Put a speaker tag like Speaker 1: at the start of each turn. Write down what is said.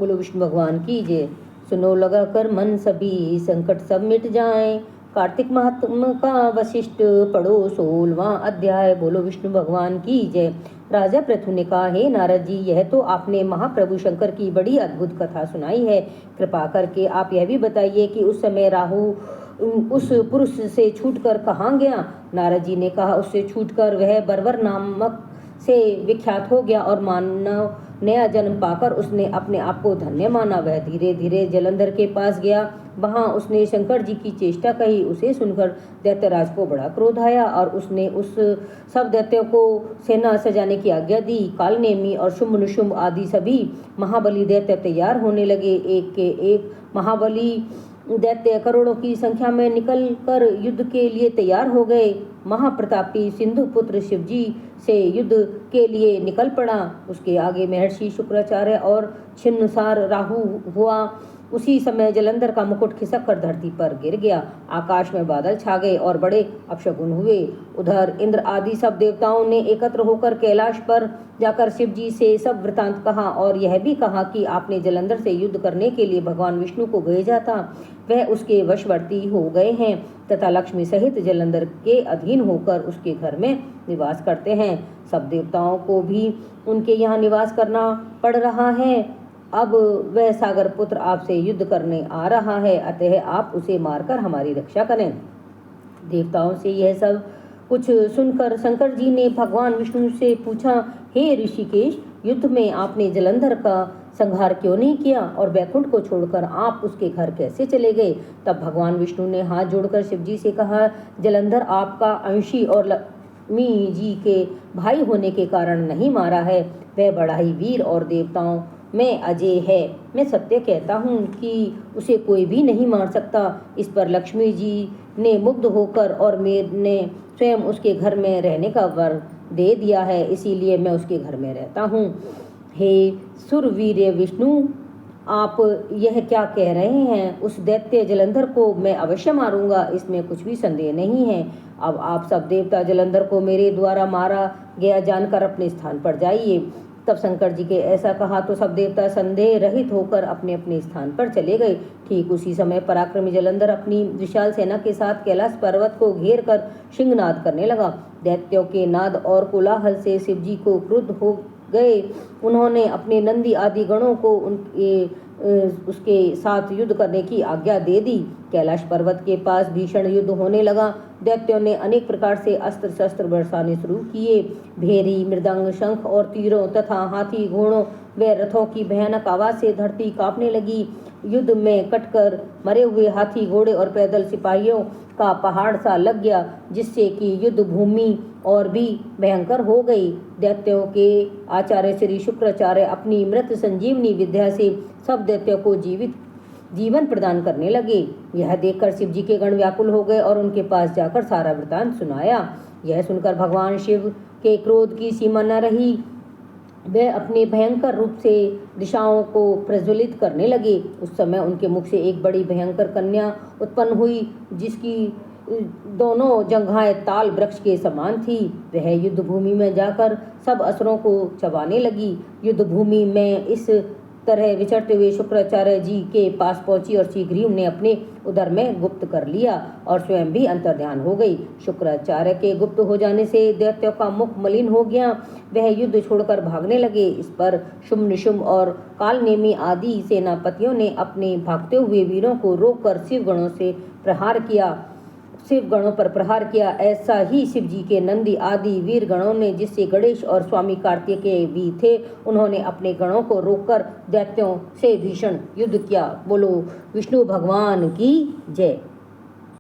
Speaker 1: बोलो विष्णु भगवान की जय। सुनो लगा कर मन सभी संकट सब मिट जाएं। कार्तिक महात्म का वशिष्ठ पढ़ो 16वां अध्याय। बोलो विष्णु भगवान की जय। राजा पृथु ने कहा, हे नारद जी, यह तो आपने महाप्रभु शंकर की बड़ी अद्भुत कथा सुनाई है। कृपा करके आप यह भी बताइए कि उस समय राहु उस पुरुष से छूटकर कहाँ गया। नारद जी ने कहा, उससे छूटकर वह बर्बर नामक से विख्यात हो गया और मानव नया जन्म पाकर उसने अपने आप को धन्य माना। वह धीरे धीरे जलंधर के पास गया। वहां उसने शंकर जी की चेष्टा कही। उसे सुनकर दैत्यराज को बड़ा क्रोध आया और उसने उस सब दैत्यों को सेना सजाने की आज्ञा दी। कालनेमी और शुंभ निशुंभ आदि सभी महाबली दैत्य तैयार होने लगे। एक के एक महाबली दैत्य करोड़ों की संख्या में निकल कर युद्ध के लिए तैयार हो गए। महाप्रतापी सिंधु पुत्र शिवजी से युद्ध के लिए निकल पड़ा। उसके आगे महर्षि शुक्राचार्य और छिन्नसार राहु हुआ। उसी समय जलंधर का मुकुट खिसक कर धरती पर गिर गया। आकाश में बादल छा गए और बड़े अपशगुन हुए। उधर इंद्र आदि सब देवताओं ने एकत्र होकर कैलाश पर जाकर शिव जी से सब वृतांत कहा और यह भी कहा कि आपने जलंधर से युद्ध करने के लिए भगवान विष्णु को भेजा था। वह उसके वशवर्ती हो गए हैं तथा लक्ष्मी सहित जलंधर के अधीन होकर उसके घर में निवास करते हैं। सब देवताओं को भी उनके यहाँ निवास करना पड़ रहा है। अब वह सागर पुत्र आपसे युद्ध करने आ रहा है, अतः आप उसे मारकर हमारी रक्षा करें। देवताओं से यह सब कुछ सुनकर शंकर जी ने भगवान विष्णु से पूछा, हे ऋषिकेश, युद्ध में आपने जलंधर का संहार क्यों नहीं किया और वैकुंठ को छोड़कर आप उसके घर कैसे चले गए। तब भगवान विष्णु ने हाथ जोड़कर शिव जी से कहा, जलंधर आपका अंशी और लक्ष्मी जी के भाई होने के कारण नहीं मारा है। वह बड़ा ही वीर और देवताओं में अजय है। मैं सत्य कहता हूँ कि उसे कोई भी नहीं मार सकता। इस पर लक्ष्मी जी ने मुग्ध होकर और मैंने स्वयं उसके घर में रहने का वर दे दिया है, इसीलिए मैं उसके घर में रहता हूँ। हे सुरवीर्य विष्णु, आप यह क्या कह रहे हैं। उस दैत्य जलंधर को मैं अवश्य मारूंगा, इसमें कुछ भी संदेह नहीं है। अब आप सब देवता जलंधर को मेरे द्वारा मारा गया जानकर अपने स्थान पर जाइए। तब शंकर जी के ऐसा कहा तो सब देवता संदेह रहित होकर अपने अपने स्थान पर चले गए। ठीक उसी समय पराक्रमी जलंधर अपनी विशाल सेना के साथ कैलाश पर्वत को घेर कर सिंहनाद करने लगा। दैत्यों के नाद और कोलाहल से शिव जी को क्रुद्ध हो गए। उन्होंने अपने नंदी आदि गणों को उसके साथ युद्ध करने की आज्ञा दे दी। कैलाश पर्वत के पास भीषण युद्ध होने लगा। दैत्यों ने अनेक प्रकार से अस्त्र शस्त्र बरसाने शुरू किए। भेरी, मृदंग, शंख और तीरों तथा हाथी घोड़ों व रथों की भयानक आवाज से धरती कांपने लगी। युद्ध में कटकर मरे हुए हाथी, घोड़े और पैदल सिपाहियों का पहाड़ सा लग गया, जिससे कि युद्ध भूमि और भी भयंकर हो गई। दैत्यों के आचार्य श्री शुक्राचार्य अपनी मृत संजीवनी विद्या से सब दैत्यों को जीवन प्रदान करने लगे। यह देखकर शिव जी के गण व्याकुल हो गए और उनके पास जाकर सारा वृतांत सुनाया। यह सुनकर भगवान शिव के क्रोध की सीमा न रही। वे अपने भयंकर रूप से दिशाओं को प्रज्वलित करने लगे। उस समय उनके मुख से एक बड़ी भयंकर कन्या उत्पन्न हुई, जिसकी दोनों जंघाएं ताल वृक्ष के समान थी। वह युद्ध भूमि में जाकर सब असुरों को चबाने लगी। युद्ध भूमि में इस तरह विचरते हुए शुक्राचार्य जी के पास पहुंची और शीघ्र ही उन्हें अपने उदर में गुप्त कर लिया और स्वयं भी अंतर्ध्यान हो गई। शुक्राचार्य के गुप्त हो जाने से दैत्यों का मुख मलिन हो गया। वह युद्ध छोड़कर भागने लगे। इस पर शुंभ निशुंभ और कालनेमी आदि सेनापतियों ने अपने भागते हुए वीरों को रोककर शिव गणों पर प्रहार किया। ऐसा ही शिव जी के नंदी आदि वीर गणों ने, जिससे गणेश और स्वामी कार्तिकेय भी थे, उन्होंने अपने गणों को रोककर दैत्यों से भीषण युद्ध किया। बोलो विष्णु भगवान की जय।